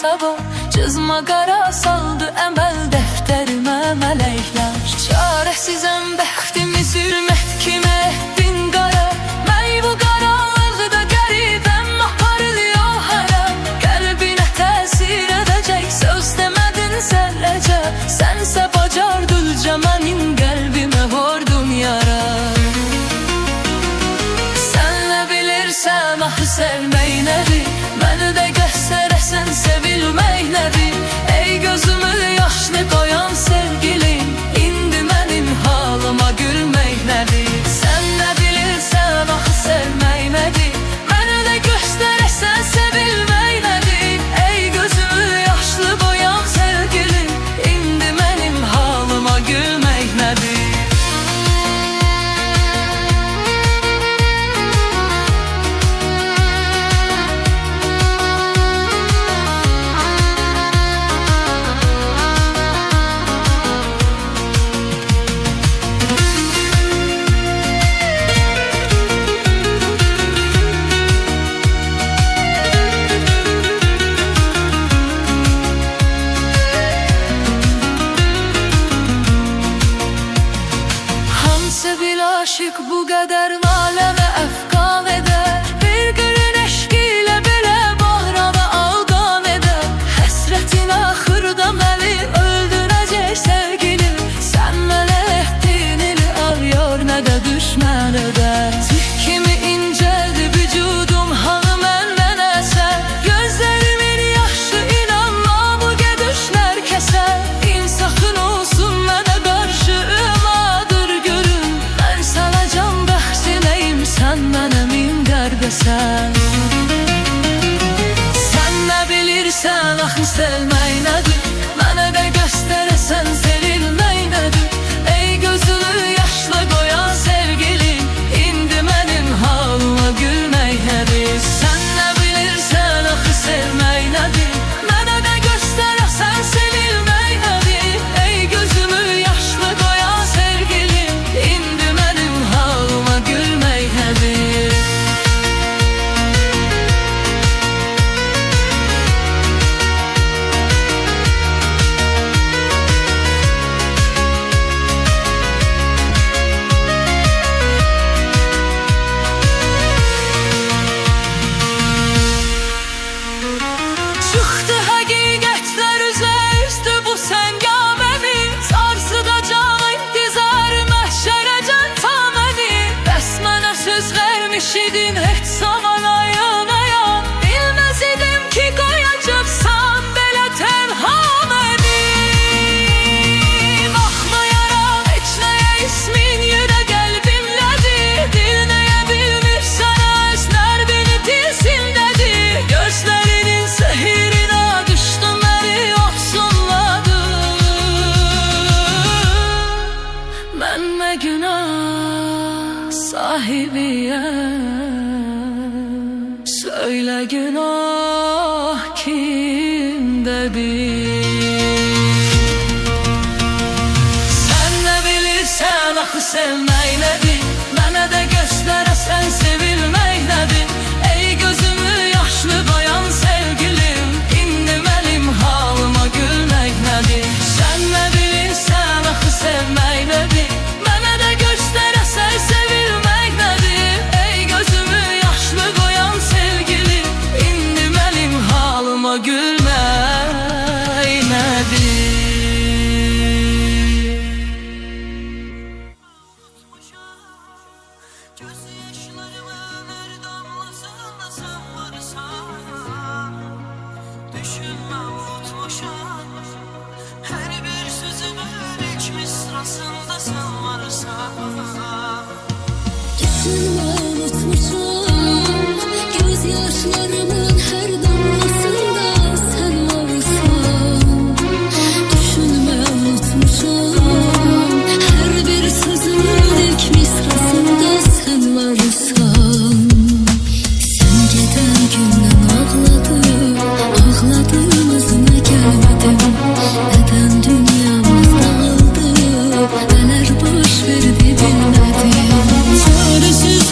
sabah cızma qara saldı əməl dəftərimə mələklər. Çarəsizəm bəxtimi zülmət kimə etdin qara, Məy bu qaranlıqda qəribəm aparılıyor hara. Qəlbinə təsir edəcək söz demədin zərrəcə, sənsə bacardılca mənim qəlbimə vurdun yara. Sən nə bilirsən axı sevmək nədir, məni də göstərəsən sevilmək nədir. Ey gözümü yaşlı qoyan sevgilim, indi mənim halıma gülmək nədir. Sən nə bilirsən axı sevmək nədir, məni də göstərəsən sevilmək nədir. Ey gözümü yaşlı qoyan sevgilim, indi mənim halıma gülmək nədir. Bir aşık bu qədər aləmə əfqan edər, bir gülün eşqilə belə bahrana alqan edər. Həsrətin axırda məni öldürəcək sevgilim, sən mənə etdin ili ağır nə də düşmən edər. Tük kimi incədir vücudum hanı məndən əsər, gözlərimin yaşı inanma bu gedişlər kəsər. İnsafın olsun mənə qarşı sən mənə min qardaşsan. Sən nə bilirsən axı sevmək nədir, mənə də göstərəsən sevilmək nədir. Ey gözünü yaşla qoyan sevgilim, indi mənim halıma gülmək nədir. Sən nə bilirsən axı sevmək nədir, mənə də göstərəsən sevilmək nədir. Ey gözümü yaşla qoyan sevgilim, indi mənim halıma gülmək nədir. Çıxdı həqiqətlər üzə üstü bu səngaməmi, sarsıdacaq intizar məhşərəcən taməni. Bəs mənə söz vermiş idin heç zaman ayınaya, bilməz idim ki qoyacaqsan belə tənha məni. Baxmayaraq heç nəyə ismin yenə qəlbimlədir, dil nəyə bilmirsən öz nərbini dilsindədir. Gözlərinin sehirinə düşdüm məni ofsunladır. Mən nə günah sahibiyəm, söylə günah kimdədir. Sən nə bilirsən axı sevmək nədir, mənə də göstərəsən sevilmək nədir. Ey gözümü yaşlı qoyan sevgilim, indi mənim halıma gülmək nədir. Sən nə bilirsən axı sevmək nədir, mənə də göstərəsən sevilmək nədir. Ey gözümü yaşlı qoyan sevgilim, indi mənim halıma gülmək nədir. Göz yaşlarıma her damlasında sen varsan, düşünmem unutmuşam. Her bir sözümün ilk misrasında sen varsan. Düşünme unutmuşam, göz yaşlarımın her damlasında sen varsan. Düşünme unutmuşam, her bir sözümün ilk misrasında sen varsan. Sen giden günden ağladım, ağladığımızına gelmedim. Neden dünyamız dağıldı, neler boş verdi bilmedim. Çaresiz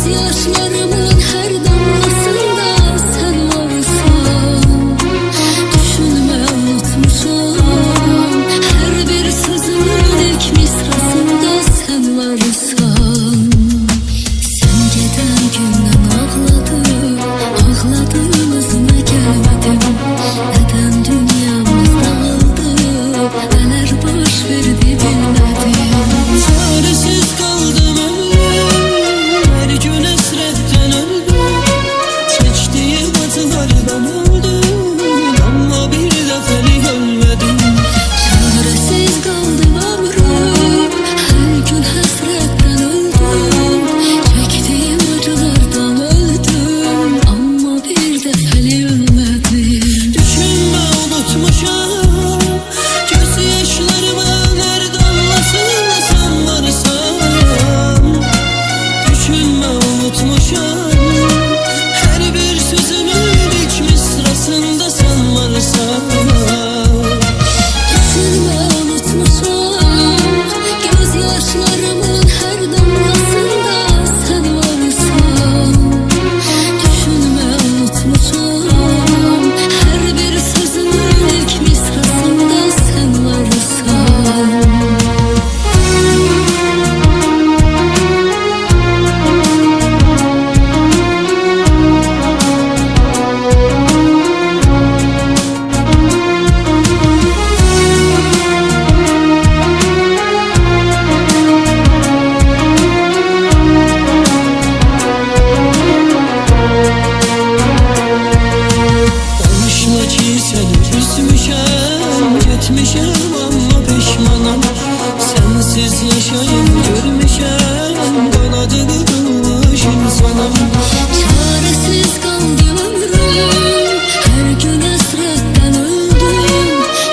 Gözyaşlarımın her damlasında sen varsan. Düşünme unutmuşam, her bir sözümün ilk misrasında sen varsan. Sen giden günden ağladım, ağladım özüme gelmedim. Neden dünyamız dağıldı, neler boş verdi bilmedim. Çaresiz kaldım ömrüm, her gün esretten öldüm. Çektiğim acılardan öldüm, ama bir defelik ölmedim. Çaresiz kaldım ömrüm, her gün hasretten öldüm. Çektiğim acılardan öldüm, ama bir defeli ölmedim. Düşünme unutmuşam, gözyaşlarımın her damlasında sen varsan. Düşünme unutmuşam, her bir sözümün ilk misrasında sen varsan. Düşünme unutmuşam, gözyaşlarımın her damlasında sen varsan. Düşünme unutmuşam, her bir sözümün ilk misrasında sen varsan. Danışma ki seni üzmüşem, gitmişem ama pişmanım. Sensiz yaşayıp görmüşem, kanadı kırılmış insanım. Çaresiz kaldım ömrüm, her gün hasretten öldüm.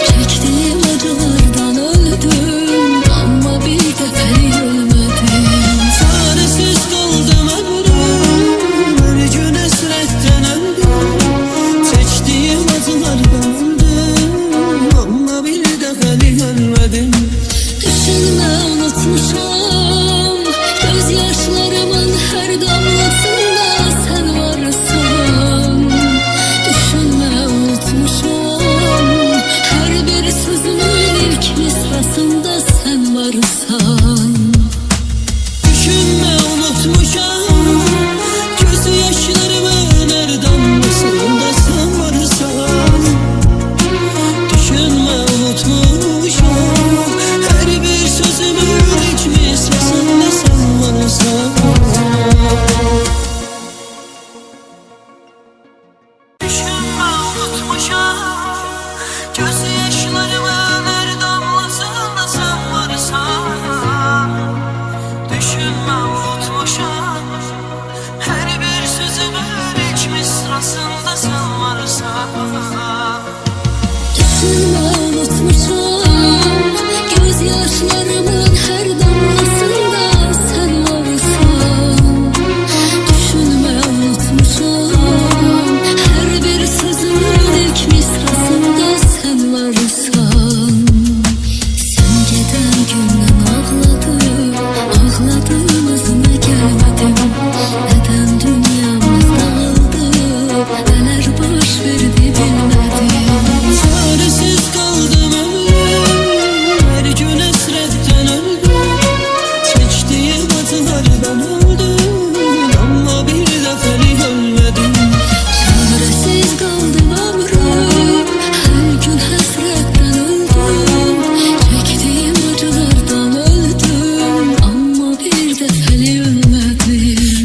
Çektiğim acılardan öldüm, ama bir defeli ölmedim. Çaresiz kaldım ömrüm, her gün esretten öldüm. Çektiğim acılardan öldüm, ama bir defelik ölmedim. Düşünme unutmuşam, gözyaşlarımın her damlasında sen varsan. Düşünme unutmuşam, her bir sözümün ilk misrasında sen varsan. Düşünme unutmuşam, gözyaşlarımın her damlasında sen varsan. Düşünme unutmuşam, her bir sözümün ilk misrasında sen varsan. Düşünme unutmuşam, gözyaşlarımın her damlasında sen varsan. Düşünme unutmuşam, her bir sözümün ilk misrasında sen varsan. Düşünme unutmuşam, gözyaşlarımın her damlasında sen varsan. Düşünme unutmuşam, her bir sözümün ilk misrasında sen varsan. Sen giden günden ağladım, ağladım özüme gelmedim. Neden dünyamız dağıldı, neler boş verdi bilmedim. Çaresiz kaldım ömrüm, her gün esretten öldüm. Çektiğim acılardan öldüm, ama bir defelik ölmedim. Çaresiz kaldım ömrüm, her gün hasretten öldüm. Çektiğim acılardan öldüm, ama bir defeli ölmedim.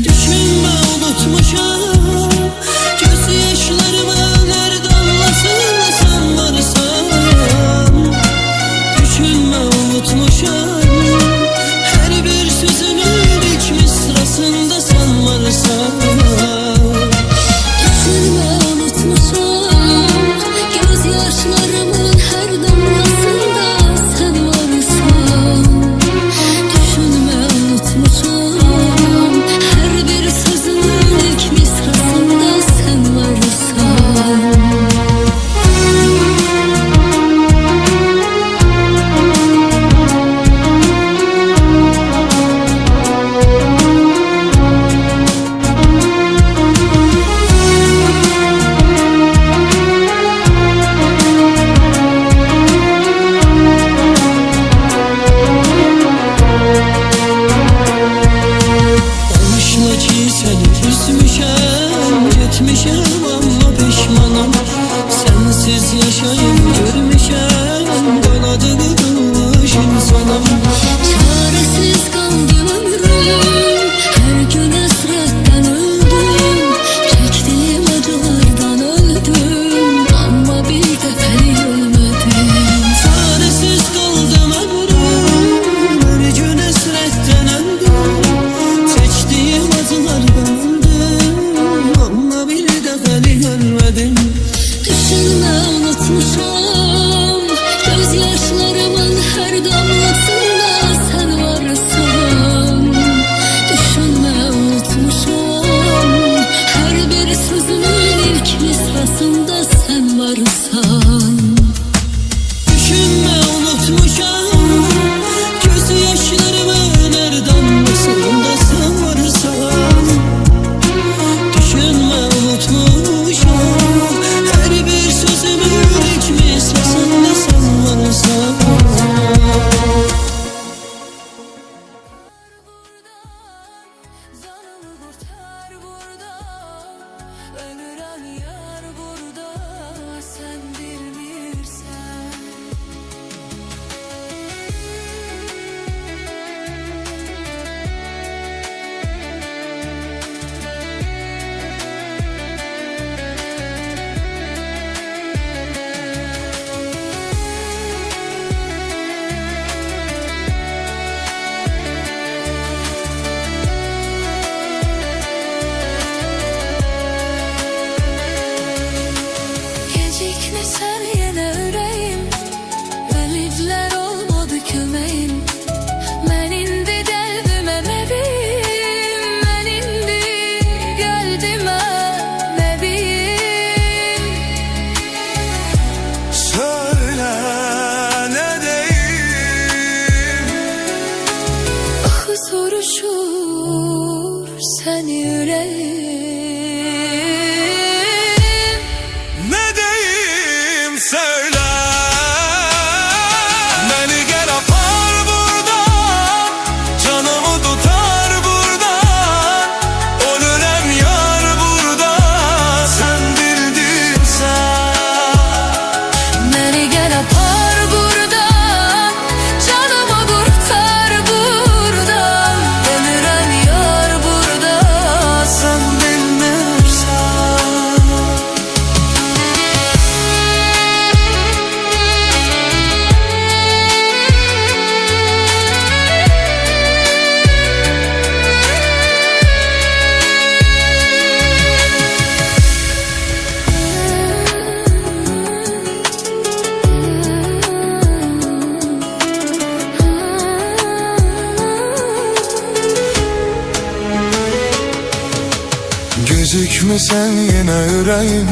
Üzük mü sen yine yüreğim,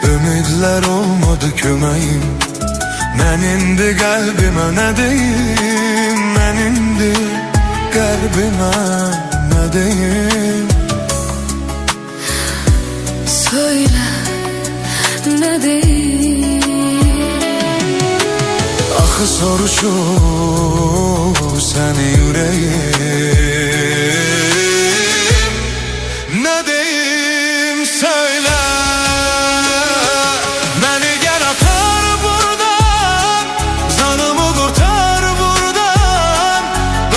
ümidler olmadı kömeğim. Mən indi qəlbimə nə deyim, mən indi qəlbimə nə deyim? Söyle ne diyeyim? Axı soruşur səni ürəyim. Nə deyim söyle. Məni gəl atar buradan, canımı qurtar buradan.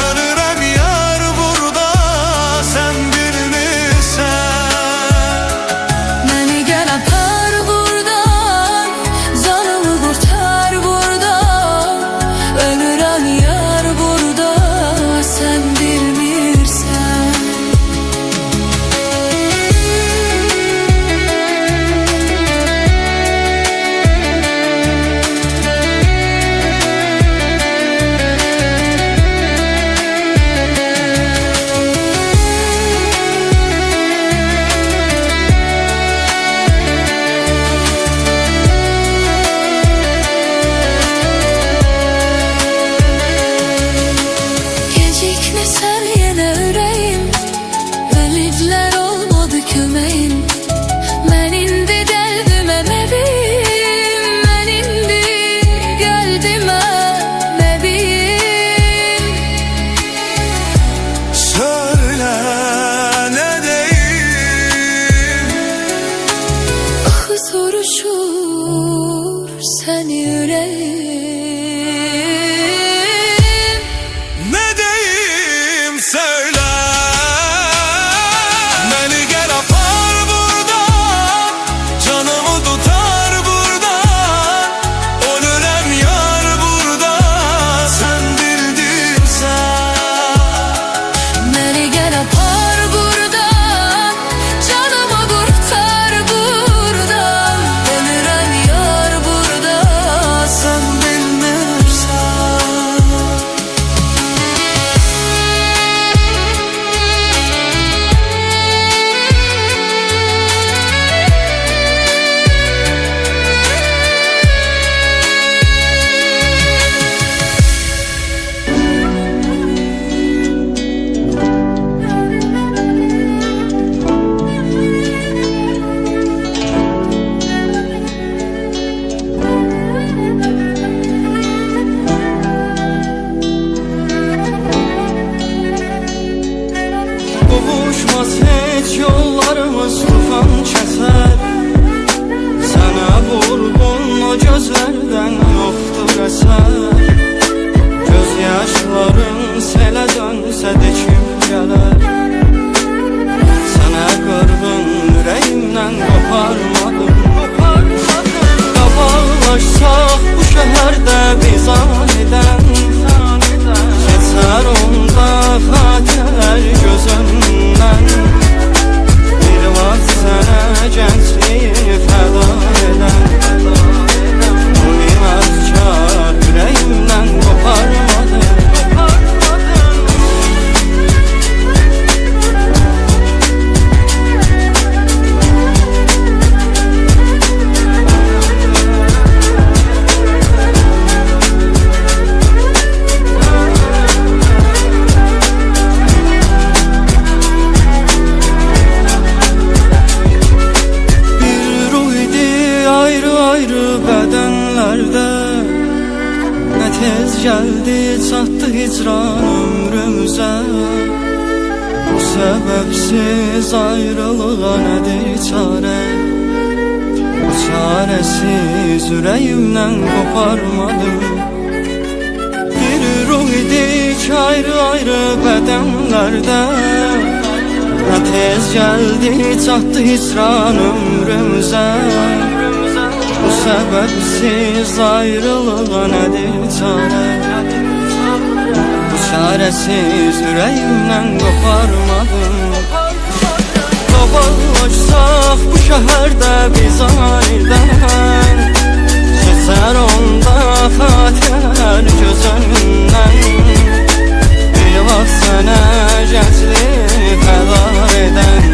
Ölürəm yar burada, sən bilmirsən. Beni gel apar buradan, canımı kurtar buradan. Ölürüm yar burada, sen bilmirsen. Gecikmesen yine yüreğim, ümidler olmadı kömeğim. Ben indi derdime mebiyim, ben indi geldime mebiyim. Söyle ne deyim? Axı soruşur səni yüreğim. Ne deyim söyle. Beni gel apar buradan, canımı tutar buradan. Ölürəm yar burada, sen bildirsən. Beni gel apar buradan, canımı kurtar buradan. Ölürüm yar burada, sen bilmirsen. Qovuşmaz heç yollarımız tufan kəsər. Sənə vurğun o gözlərdən yoxdur əsər. Göz yaşların selə dönsə de kim gələr? Sənə qırğın ürəyimdən qoparmadım. Qaballaşsaq bu şəhərdə biz anidən, keçər onda xatirələr gözümdən. Bir vaxt sənə gəncliyi fəda edən, bu inadkar ürəyimdən qoparmadım. Tez geldi çattı hicran ömrümüze. Bu sebepsiz ayrılığa nedir çare? Bu çaresiz yüreğimden koparmadım. Bir ruh idik ayrı ayrı bedenlerde. Ne tez geldi çattı hicran ömrümüze. Bu sebepsiz ayrılığa nedir çare? Bu çaresiz yüreğimden koparmadım. Qaballaşsaq bu şəhərdə biz anidən, keçər onda xatirələr gözümdən. Bir vaxt sənə gənclik fəda edən,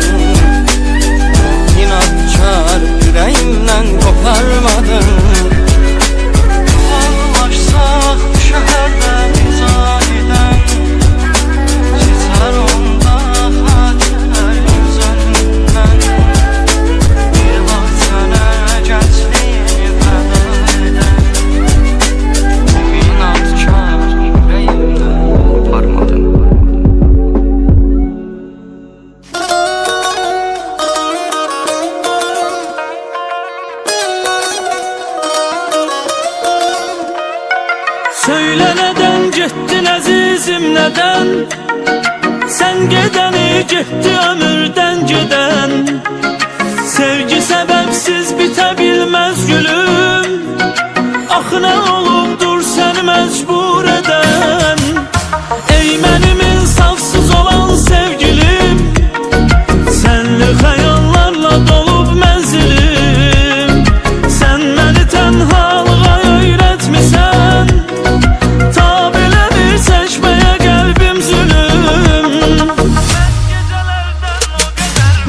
getdin əzizim nədən? Sən gedəni getdi ömürdən gedən. Sevgi səbəbsiz bitə bilməz gülüm. Axı nə olubdur səni məcbur edən? Ey mənim insafsız olan sevgilim, sənli xəyallarla dolub mənzilim. Sən məni tənhalığa öyrətmisən, tabiləri seçməyə qəlbim zülüm.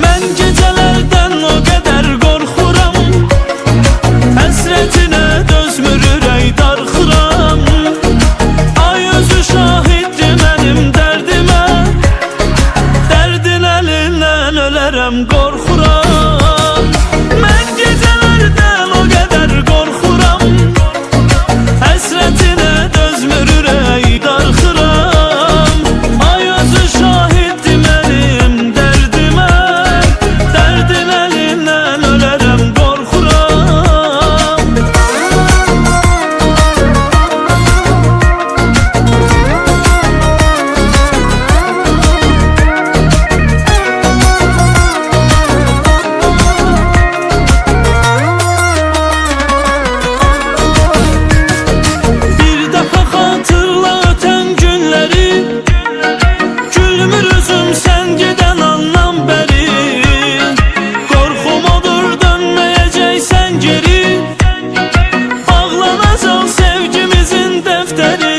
Mən gecələrdən o qədər qorxuram, həsrətinə dözmür ürək darxıram. Ay özü şahiddir mənim dərdimə, dərdin əlindən ölərəm qorxuram. Mən gecələrdən o qədər qorxuram, həsrətinə dözmür ürək darxıram. Ay özü şahiddir mənim dərdimə, dərdin əlindən ölərəm qorxuram. Bir dəfə xatırla ötən günləri, gülmür üzüm sən gedən andan bəri. Qorxum odur dönməyəcəksən geri, bağlanacaq sevgimizin dəftəri.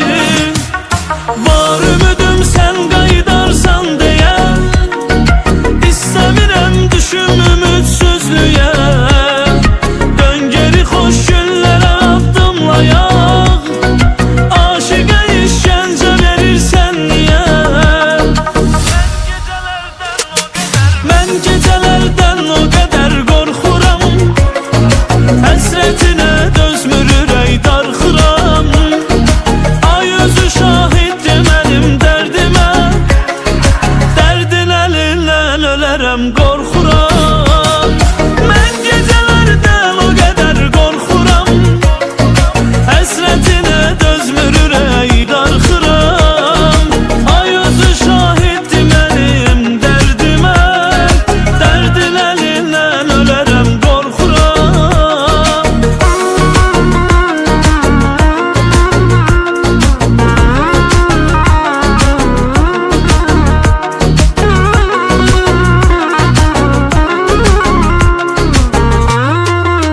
Var ümidim sən qayıdarsan deyə, İstəmirəm düşüm ümidsizlüyə. Dön geri xoş günlərə addımlayaq, aşiqə işgəncə verirsən niyə? Mən gecələrdən o qədər qorxuram, həsrətinə dözmür ürək darxıram. Ay özü şahiddir mənim dərdimə, dərdin əlindən ölərəm qorxuram. Mən gecələrdən o qədər qorxuram, həsrətinə dözmür ürək darxıram. Ay özü şahiddir mənim dərdimə, dərdin əlindən ölərəm qorxuram.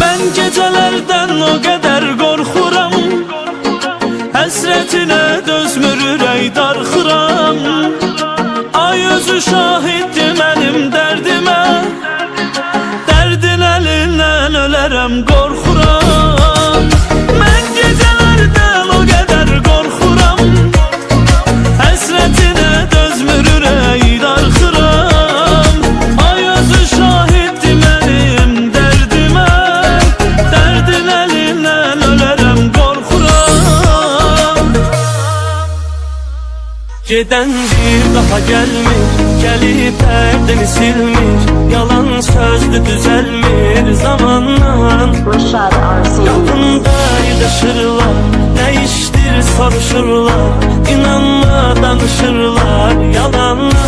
Mən gecələrdən o qədər qorxuram, həsrətinə dözmür ürək darxıram. Ay özü şahiddir mənim dərdimə, dərdin əlindən ölərəm qorxuram. Mən gecələrdən o qədər qorxuram, həsrətinə dözmür ürək darxıram. Ay özü şahiddir mənim dərdimə, dərdin əlindən ölərəm qorxuram. Gedəndir daha gəlmir, gəlib dərdini silmir. Yalan sözdü düzəlmir zamanla. Yanında yığışırlar, nə işdir soruşurlar. İnanma danışırlar yalanla.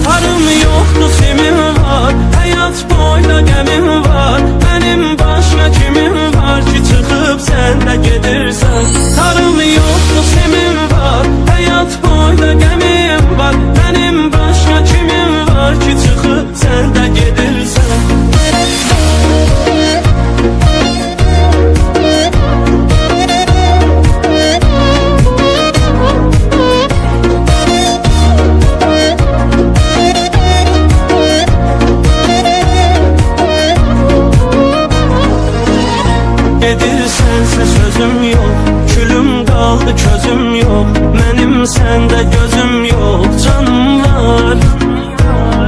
Tarım yoxdur simim var, həyat boyda qəmim var. Mənim başqa kimim var ki çıxıb sən də gedirsən. Tarım yoxdur simim var, həyat boyda qəmim var. Mənim başqa kimim var ki çıxıb sən də gedirsən. Gedirsənsə sözüm yox, külüm qaldı közüm yox. Mənim səndə gözüm yox, canım var.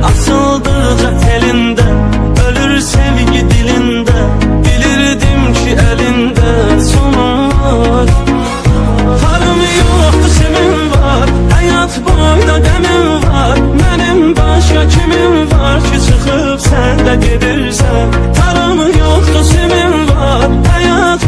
Asıldıqca telində, ölür sevgi dilində. Bilirdim ki əlində sonum var. Tarım yoxdur simim var, həyat boyda qəmim var. Mənim başqa kimim var ki çıxıb sən də gedirsən. Tarım yoxdur simim var, həyat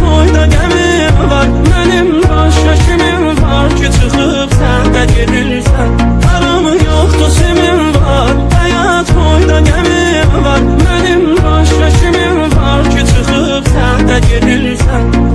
sen.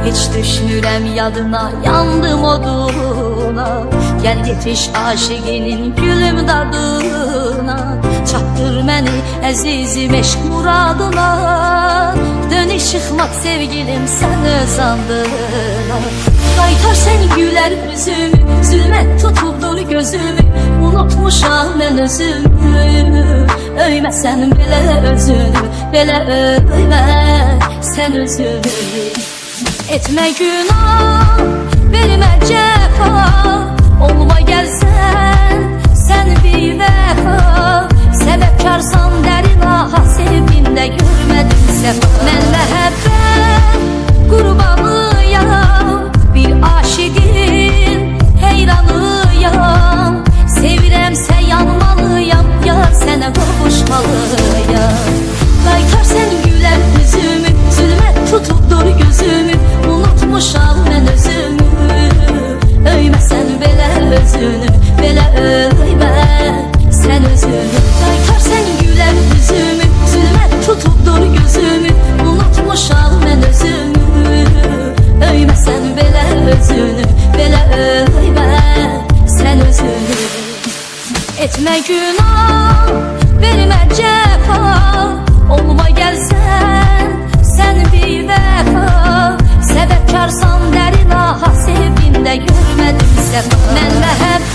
Hiç düşmürəm yadına, yandım oduna. Gel yetiş aşıqinin gülüm dadına. Çatdır məni əzizim eşq muradına. Dön işıqmaq sevgilim sən öz andına. Qaytar sən gülər üzümü, zülmət tutubdur gözümü. Unutmuşam mən özümü, öyməsən belə özünü. Belə öymə sən özünü. Etme günah, verme cefa. Olma gelsen, sen bir vefa. Sebepkarsan derin aha, sevdiğimde görmedim sefa. Ben mehabbet kurbanıyam, bir aşıqın heyranıyam. Seviremse yanmalıyam, yar sənə qovuşmalıyam. Qaytar sən gülər üzümü, zülmət tutubdur gözümü. Unutmuşam mən özümü, öyməsən belə özünü. Belə öymə sən özünü. Qaytar sən gülər üzümü, zülmət tutubdur gözümü. Unutmuşam mən özümü, öyməsən belə özünü. Belə öymə sən özünü. Etme günah, verme cefa. Olma gelsen, sen bir vefa. Sebepkarsan derin aha, sevdiğimde görmedim sefa. Ben mehabbet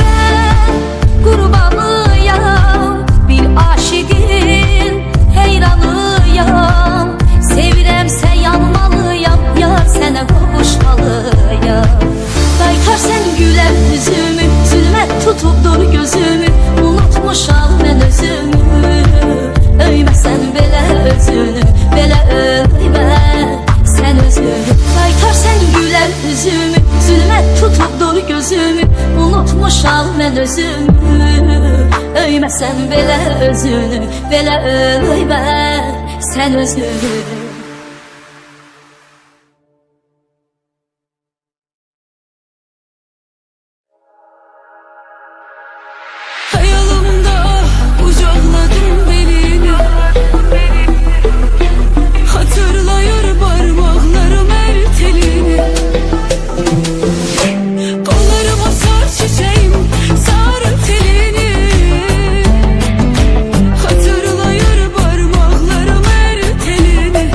kurbanıyam, bir aşıqın heyranıyam. Seviremse yanmalıyam, yar sənə qovuşmalıyam. Qaytar sən gülər üzümü, zülmət tutubdur gözümü. Unutmuşam mən özümü, öyməsən belə özünü. Belə öymə sən özünü. Qaytar sən gülər üzümü, zülmət tutubdur gözümü. Unutmuşam mən özümü, öyməsən belə özünü. Belə öymə sən özünü. Hayalımda kucakladın belini. Hatırlayır parmaklarım el telini. Kollarıma sar çiçeğim, sarı telini. Hatırlayır parmaklarım el telini.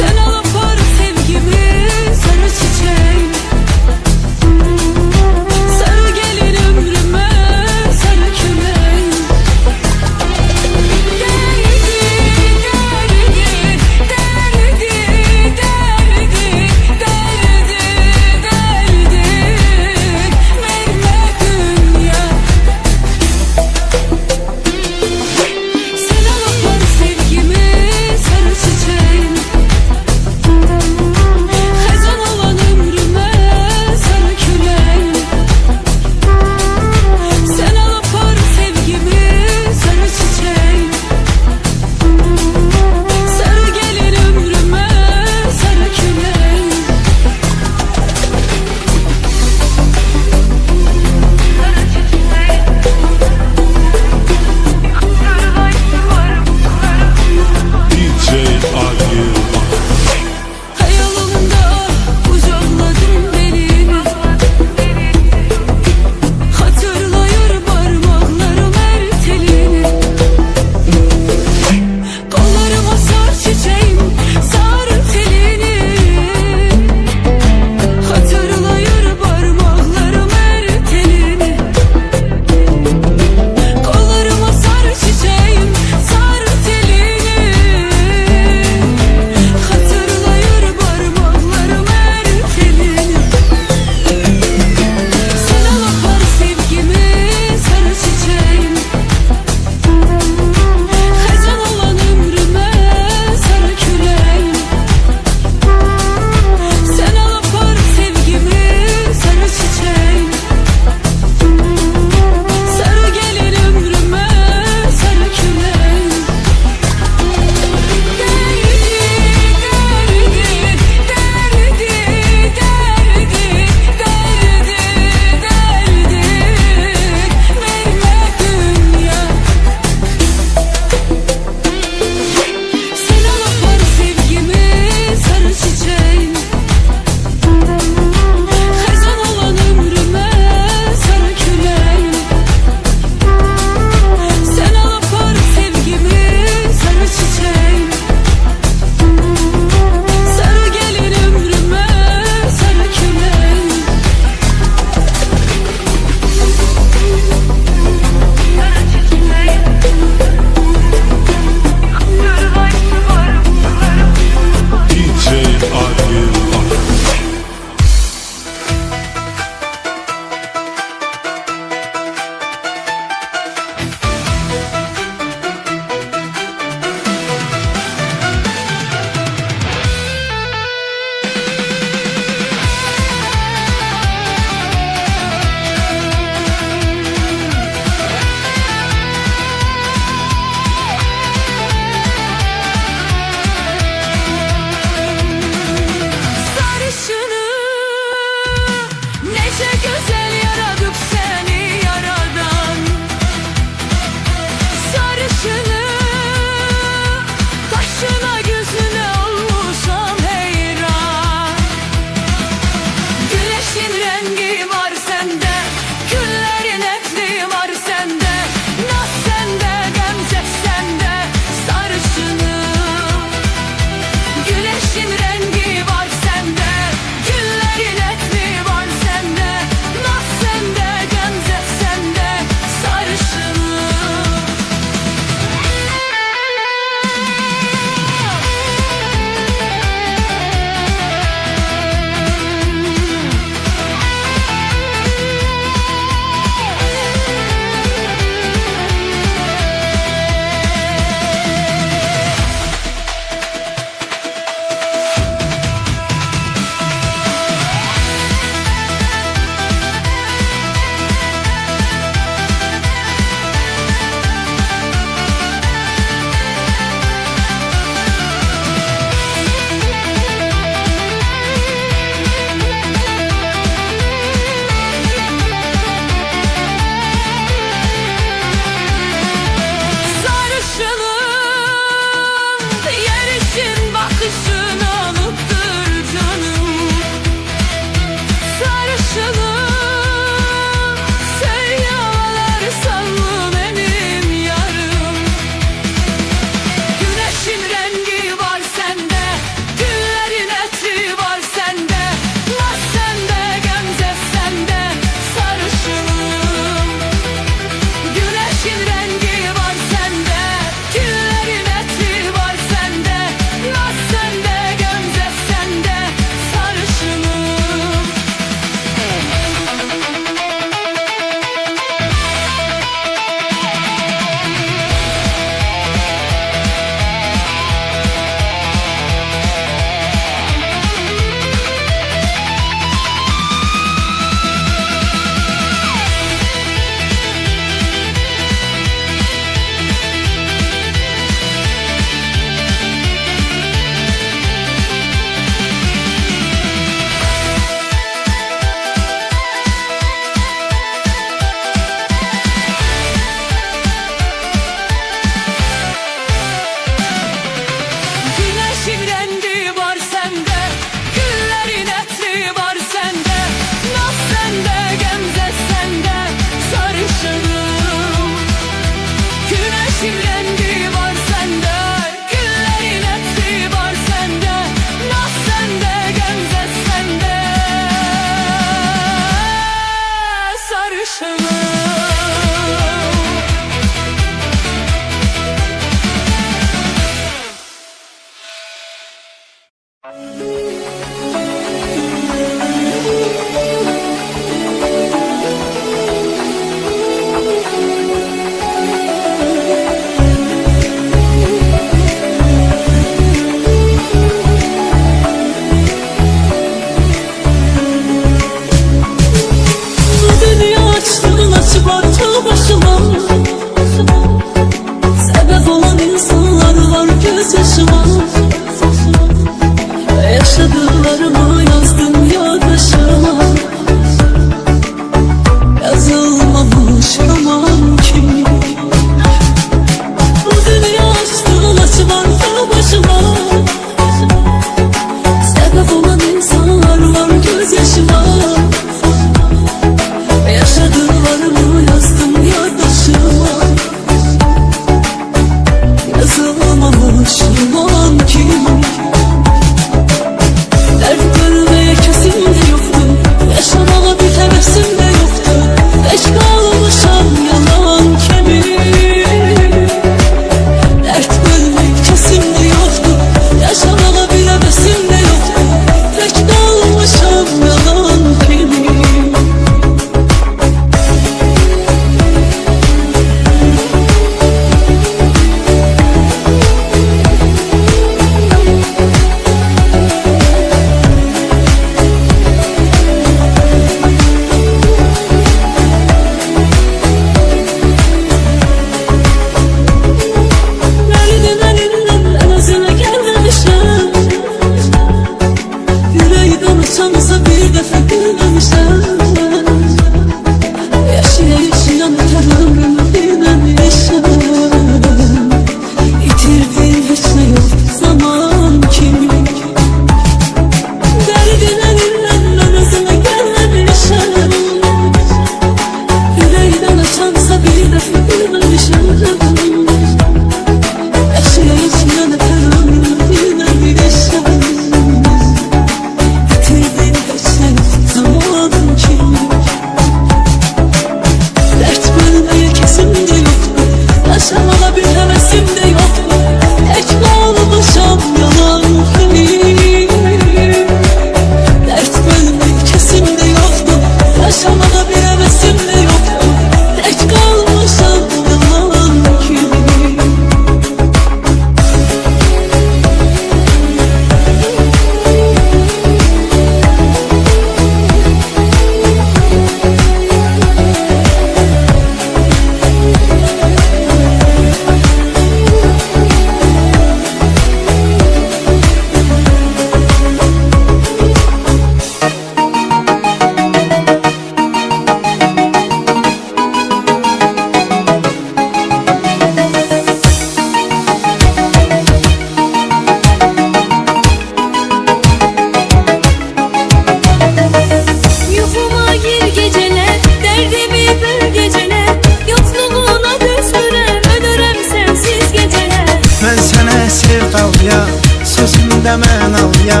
dalya, sözümdə mən alya.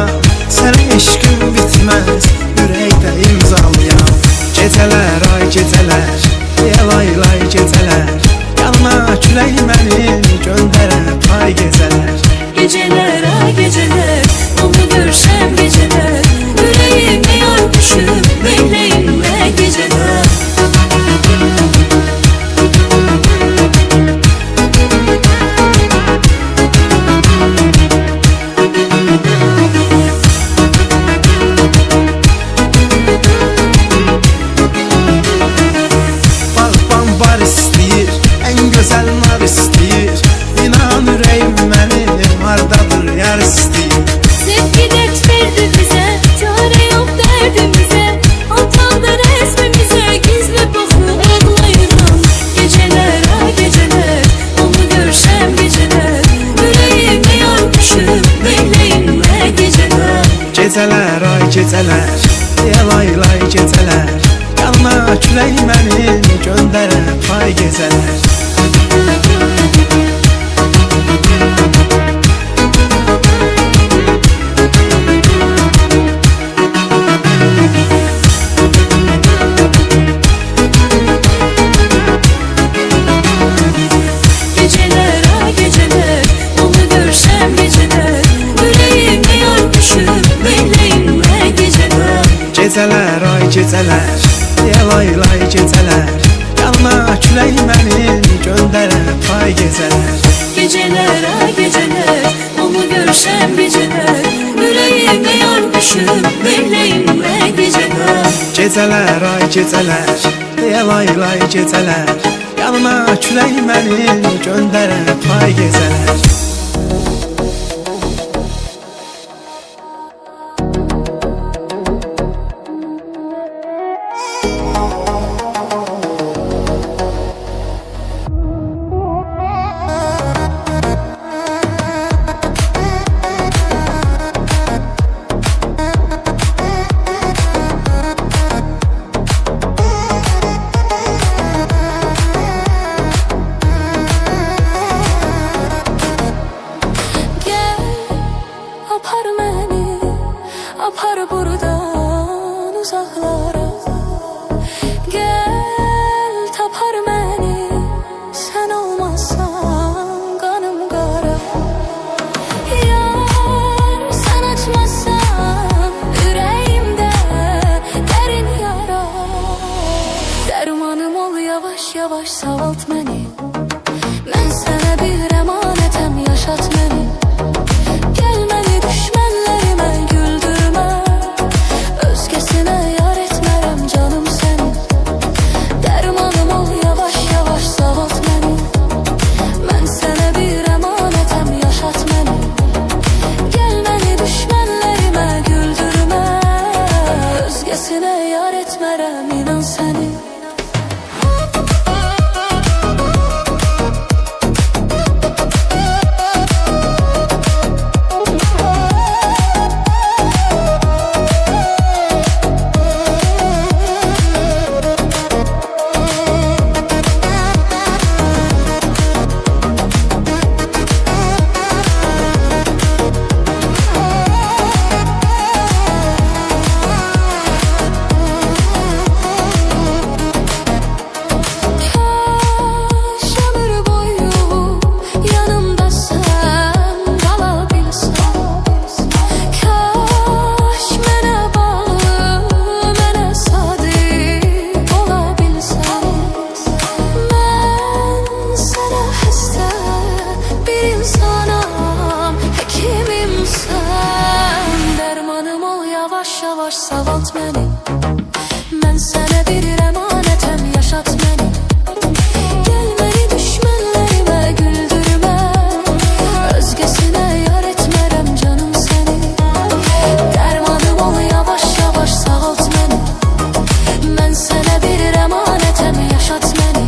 Sənə eşqim bitməz, ürəkdə imzalya. Gecələr, ay gecələr, lay gecələr, yanına külək mənim göndərə pay gecələr. Geceler ay geceler, onu görsem geceler, yüreğime yarmışım belleğimle geceler. Bağban bar istəyir, ən gözəl nar istəyir. İnan ürəyim mənim hardadır yar istəyir. Sevgi dert verdi bize, çare yok derdimize. Otağda resmimize gizli bakma ağlayırım. Geceler ay geceler, onu görsem geceler, yüreğime yarmışım belleğimle geceler. Gecələr, ay gecələr, lay gecələr, yanına külək mənim göndərə pay gecələr. Geceler ay geceler, onu görsem geceler, yüreğime yarmışım belleğimle geceler. Gecələr, ay gecələr, lay gecələr, yanına külək mənim göndərə pay gecələr. Geceler ay geceler, onu görsem geceler, yüreğime yarmışım belleğimle geceler. Gecələr, ay gecələr, lay gecələr, yanına külək mənim göndərə pay gecələr. Gel, apar beni, apar buradan uzaklara. Gel, tapar beni, sen olmazsan kanım kara. Yar, sen açmazsan yüreğimde derin yara. Dermanım ol yavaş yavaş sağalt beni. Ben sana bir emanetem, yaşat beni. Gelmeli düşmenlerime güldürme, özgesine yar etmerem canım seni. Dermanım ol yavaş yavaş sağalt beni. Ben sana bir emanetem, yaşat beni. Gelmeli düşmenlerime güldürme, özgesine yar etmerem inan seni. Kaş ömür boyu yanımda sen kalabilsen. Kaş mənə bağlı, mənə sadiq olabilsen. Ben sana hasta bir insanam, hekimim sen. Dermanım ol yavaş yavaş sağalt beni. Ben sana bir emanetem, yaşat beni. Gelmeli düşmenlerime güldürme, özgesine yar etmerem canım seni. Dermanım ol yavaş yavaş sağalt beni. Ben sana bir emanetem, yaşat beni.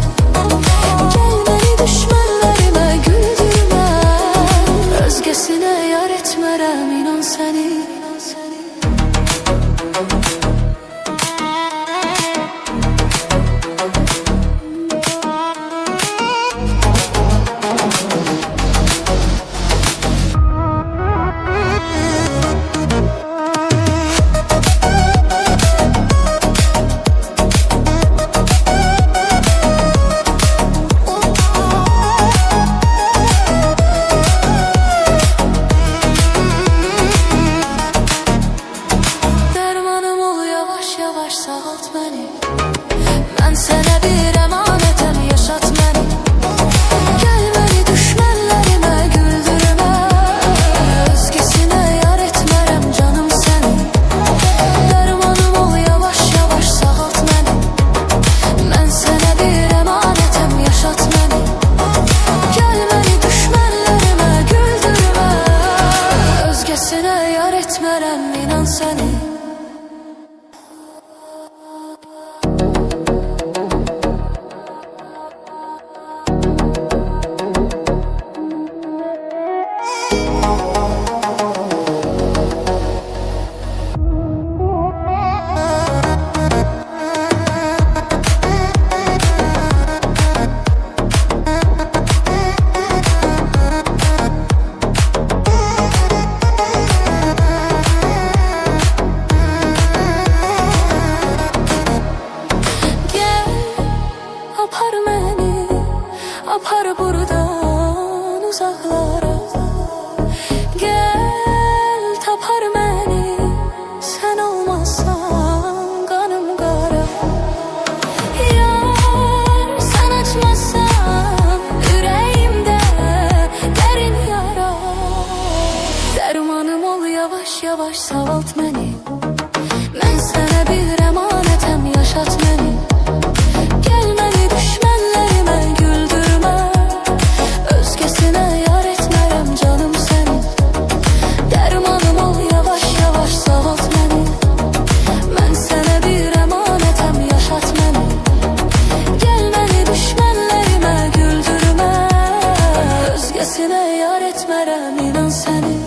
Gelmeli düşmenlerime güldürme, özgesine yar etmerem inan seni. yavaş sağalt məni. Mən sənə bir əmanətəm, yaşat məni. Gəl məni düşmənlərimə güldürmə, özgəsinə yar etmərəm canım səni. Dərmanım ol, yavaş yavaş sağalt məni. Mən sənə bir əmanətəm, yaşat məni. Gəl məni düşmənlərimə güldürmə, özgəsinə yar etmərəm, inan səni.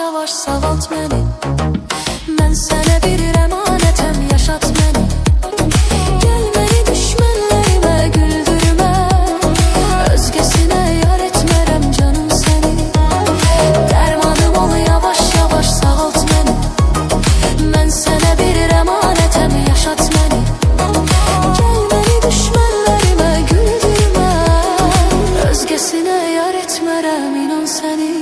Yavaş sağalt məni. Mən sənə bir əmanətəm, yaşat məni. Gəl məni düşmənlərimə güldürmə, özgəsinə yar etmərəm canım səni. Dərmanım ol, yavaş yavaş sağalt məni. Mən sənə bir əmanətəm, yaşat məni. Gəl məni düşmənlərimə güldürmə, özgəsinə yar etmərəm, inan səni.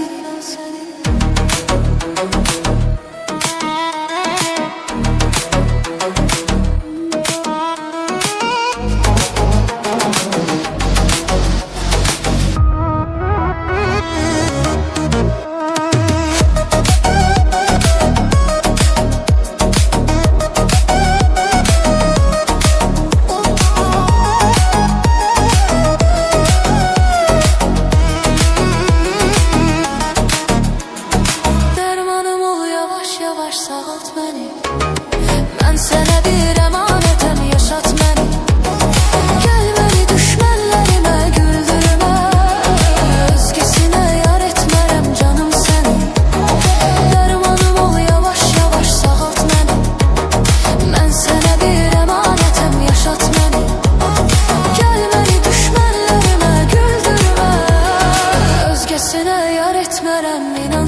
Sağalt məni. Mən sənə bir əmanətəm, yaşat məni. Gəl məni düşmənlərimə güldürmə, özgəsinə yar etmərəm canım səni. Dərmanım ol, yavaş yavaş sağalt məni. Mən sənə bir əmanətəm, yaşat məni. Gəl məni düşmənlərimə güldürmə, özgəsinə yar etmərəm, inan.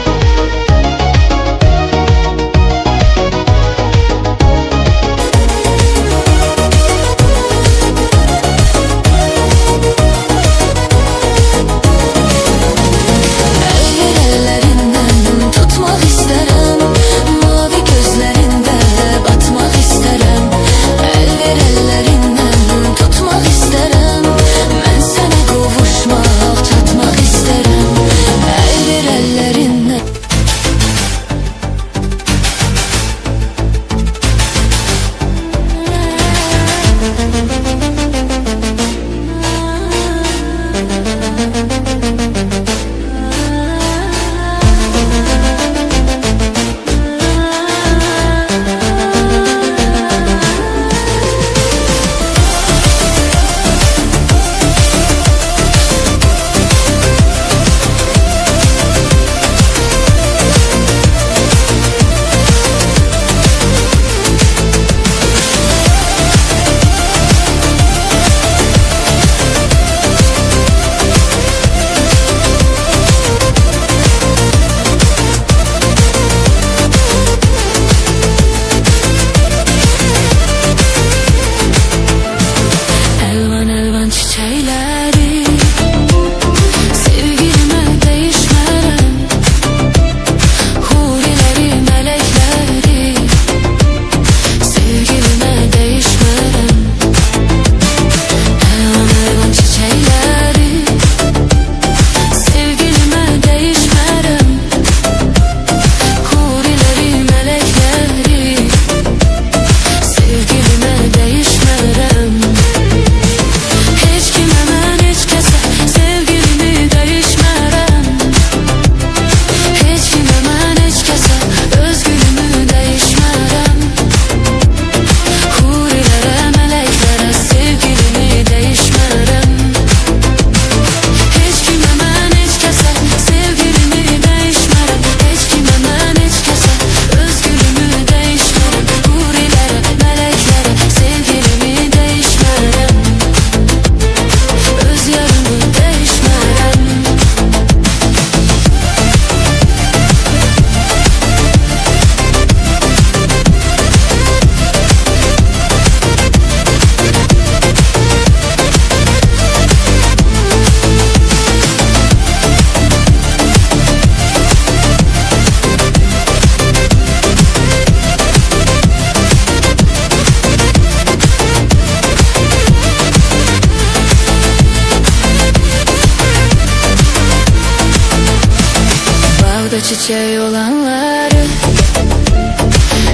Bağda çiçeği olanları,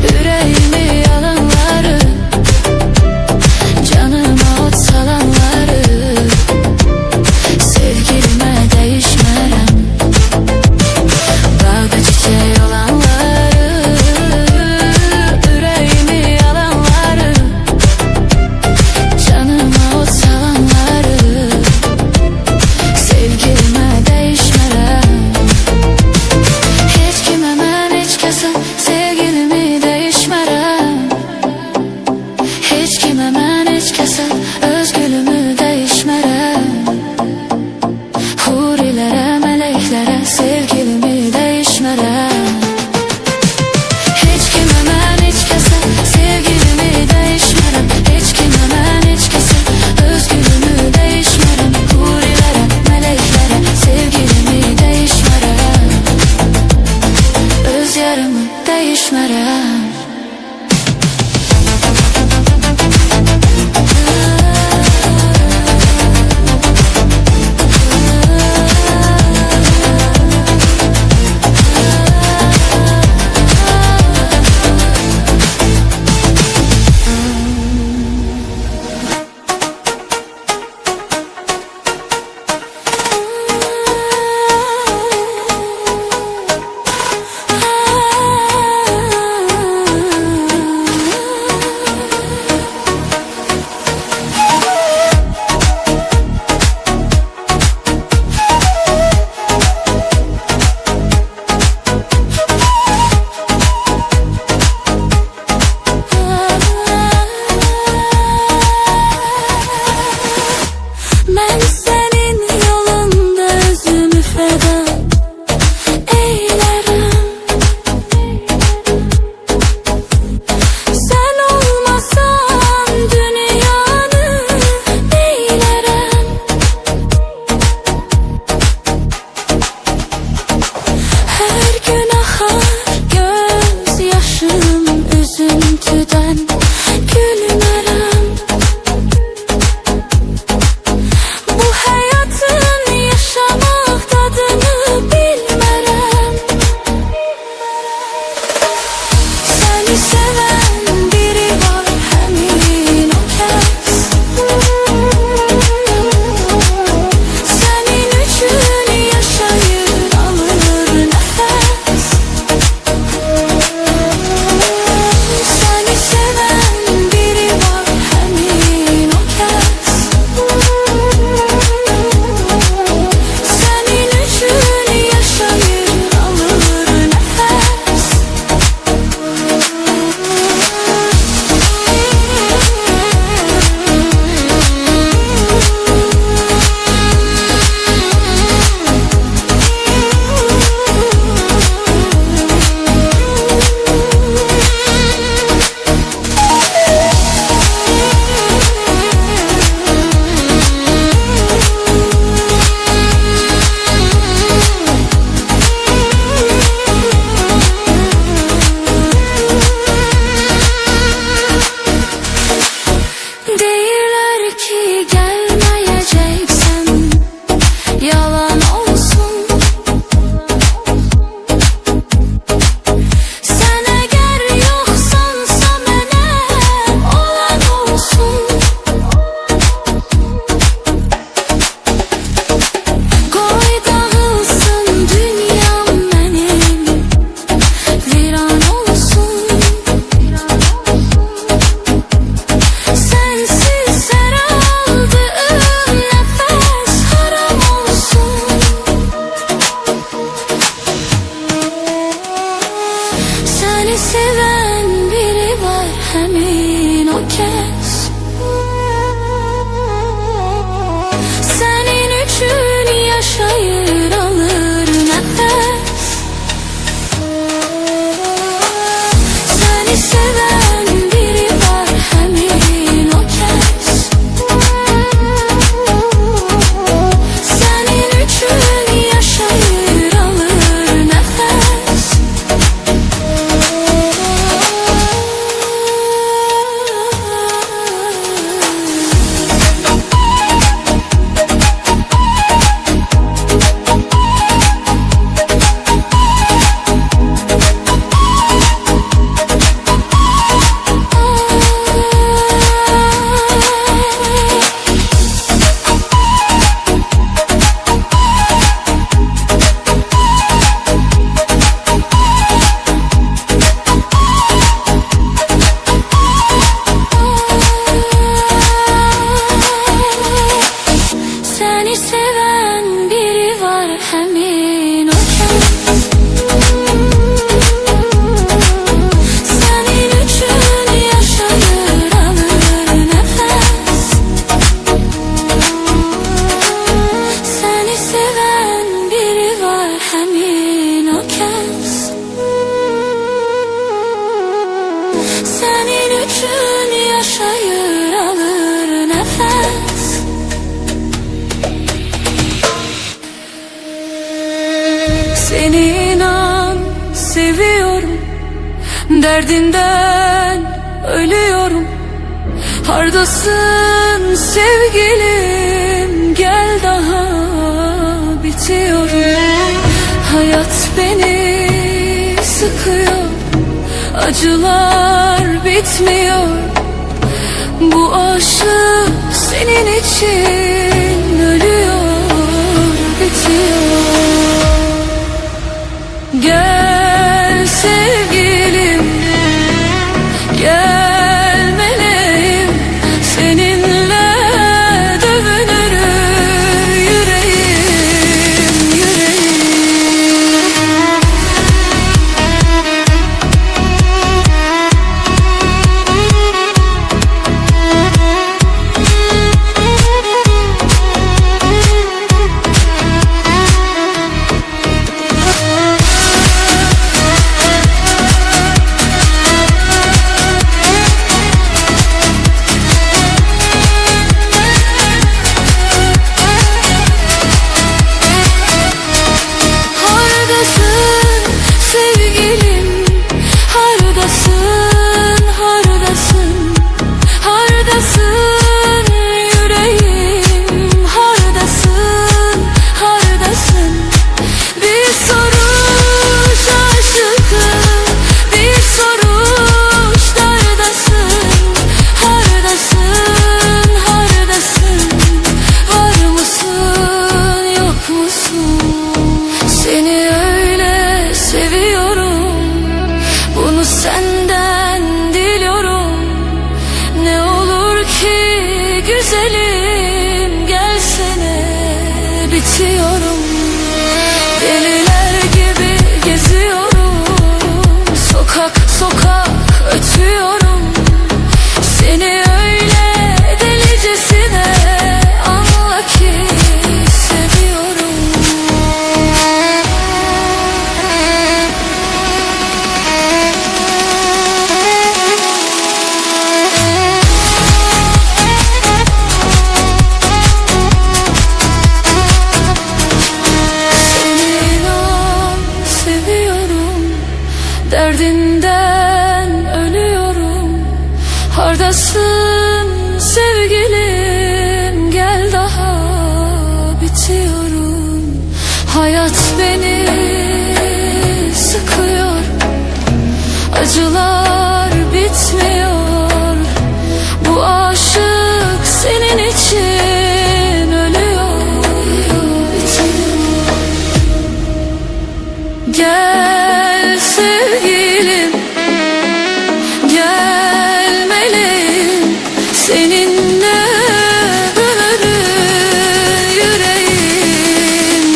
yüreğimi yalanları, canıma ot salanları, sevgilime değişmerem. Bağda çiçeği olanları, yüreğimi yalanları, canıma ot salanları, sevgilime değişmerem. Hiç kime mən hiç kəsə sevgilimi değişmerem. Hiç kime mən hiç kəsə öz gülümü değişmerem. Hurilərə, mələklərə sevgilimi değişmerem. Hiç kime mən hiç kəsə sevgilimi değişmerem. Hiç kime mən hiç kəsə öz gülümü değişmerem. Hurilərə, mələklərə sevgilimi değişmerem. Öz yarımı değişmerem. Ben senin yolunda özümü feda eylerim. Sen olmasan dünyanı neylerim? Her gün akar göz yaşım, üzüntüden gülmerem. Bu hayatın yaşamak tadını bilmerem. Seni seven biri var hemin o kez. Senin üçün yaşayır alır nefes. Seni seven biri var hemin o kez. Senin üçün yaşayır alır nefes. Deyirler ki gelmeyeceksen yalan olsun. Sen eğer yoksansa mənə olan olsun. Qoy dağılsın dünyam mənim, viran olsun. Sensiz her aldığım nefes haram olsun. Seni seven biri var hemin o kez. Senin üçün yaşayır alır nefes. Seni seven biri var hemin o kez. Senin üçün yaşayır alır nefes. senin üçün yaşayır, alır nefes. Seni inan seviyorum, derdinden ölüyorum. Hardasın sevgilim, gel daha bitiyorum. Hayat beni sıkıyor, acılar bitmiyor. Bu aşık senin için ölüyor, bitiyor. Gel sevgilim, gel meleğim, seninle dövünür yüreğim, yüreğim. Hardasın sevgilim, hardasın, hardasın, hardasın yüreğim, hardasın, hardasın. Bir soruş aşıkım, bir soruş dardasın, hardasın, hardasın. Var mısın, yok musun? Seni öyle seviyorum, bunu senden diliyorum. Ne olur ki güzelim, gelsene, bitiyorum. Deliler gibi geziyorum, sokak sokak ötüyorum. Seni öyle delicesine anla ki seviyorum. Seni inan seviyorum, derdinden ölüyorum. Hardasın sevgilim, gel daha bitiyorum. Hayat beni sıkıyor, acılar bitmiyor. Bu aşık senin için ölüyor, bitiyor. Gel sevgilim, gel meleğim, seninle dönür yüreğim.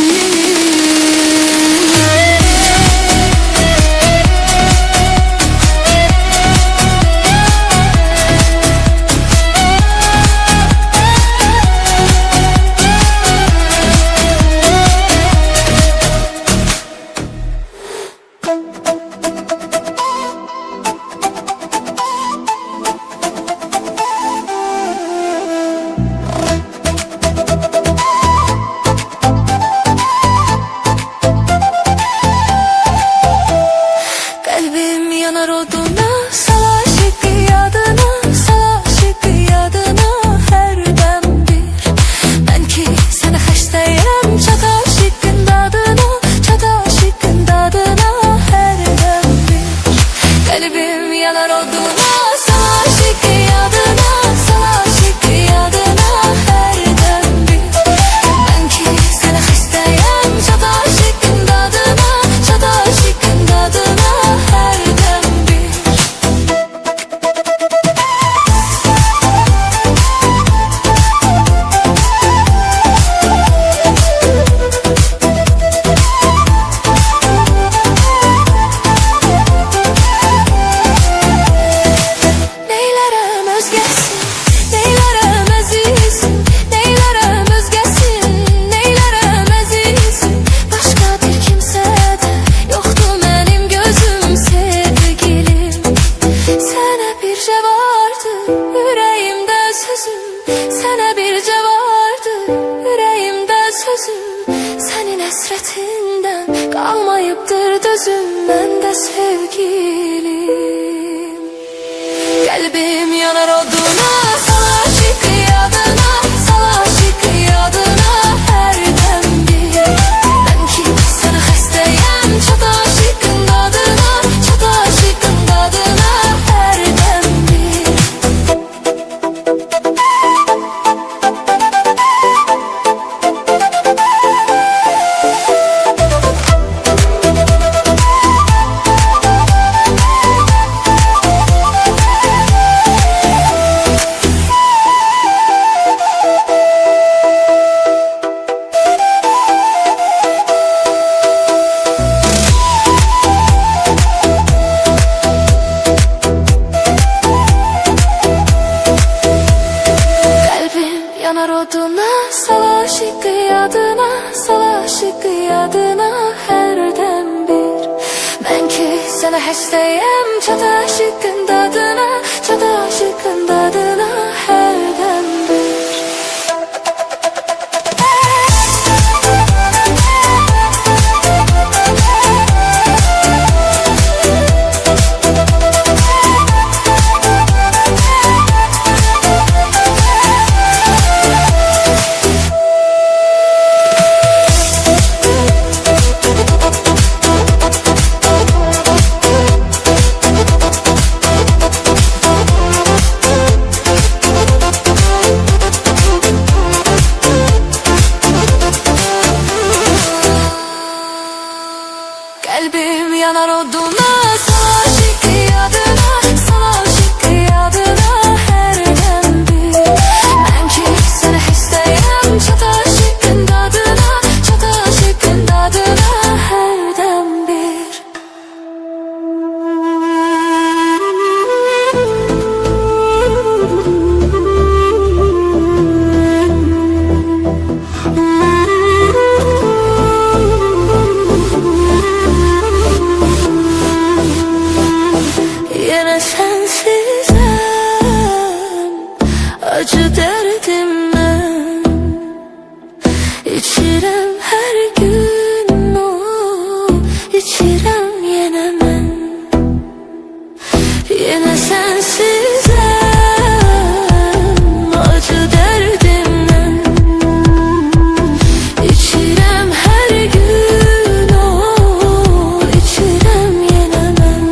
yüreğimde sözüm, sana birce vardı. Yüreğimde sözüm, senin hasretinden kalmayıptır dözüm. Ben de sevgilim, kalbim yanar oduna, sana aşık yadına, sana aşık yadına her dem bir. Ben ki sana hastayım, çok aşıkım dadına, çok aşıkım dadına her dem bir. Yanar oduna, sal aşık yadına, sal aşık yadına her dem bir. Ben ki sana hastayım, çok aşıkın dadına, çok aşıkın dadına her dem bir. Kalbim yanar oduna, sana aşık yadına, sana aşık yadına her dem bir. Ben ki sana hastayım, çok aşıkın dadına, çok aşıkın dadına her dem bir. Yine sensizim, acı derdimden İçirem her gün o, içirem yine ben. Yine sensizim, acı derdimden İçirem her gün o, içirem yine ben.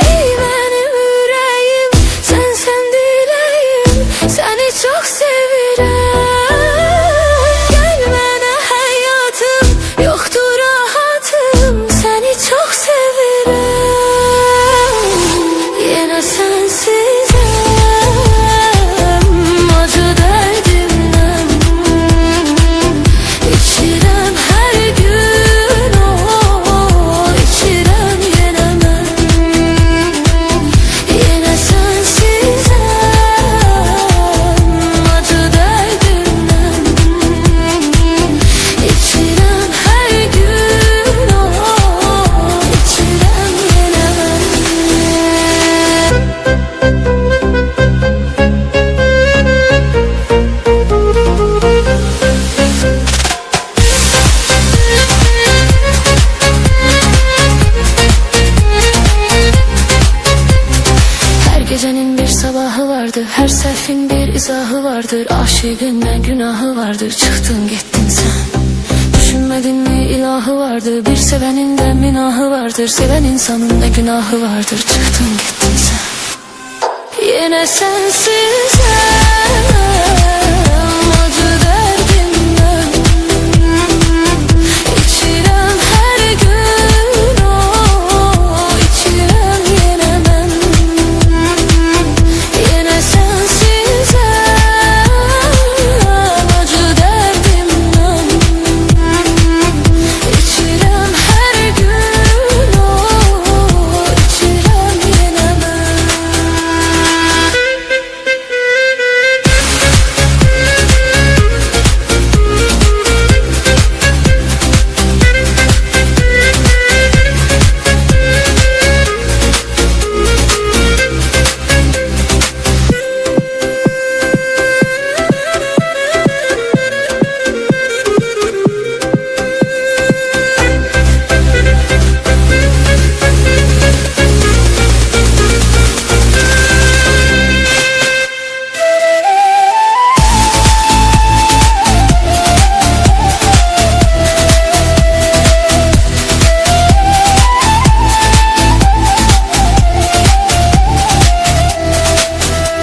Ey benim yüreğim, sen dileyim, seni çok sevirem. Gelmene hayatım, yoktur rahatım, seni çok sevirem. Yine sensizim, acı derdimden İçirem her gün o, içirem yine ben. Yine sensizim, acı derdimden İçirem her gün o, içirem yine ben. Her gecenin bir sabahı vardır, her sehvin bir izahı vardır. Aşığın günahı vardır, çıktın gittin sen. Düşünmedin mi ilahı vardır, bir sevenin de minahı vardır. Seven insanın da günahı vardır, çıktın gittin sen. Yine sensizim,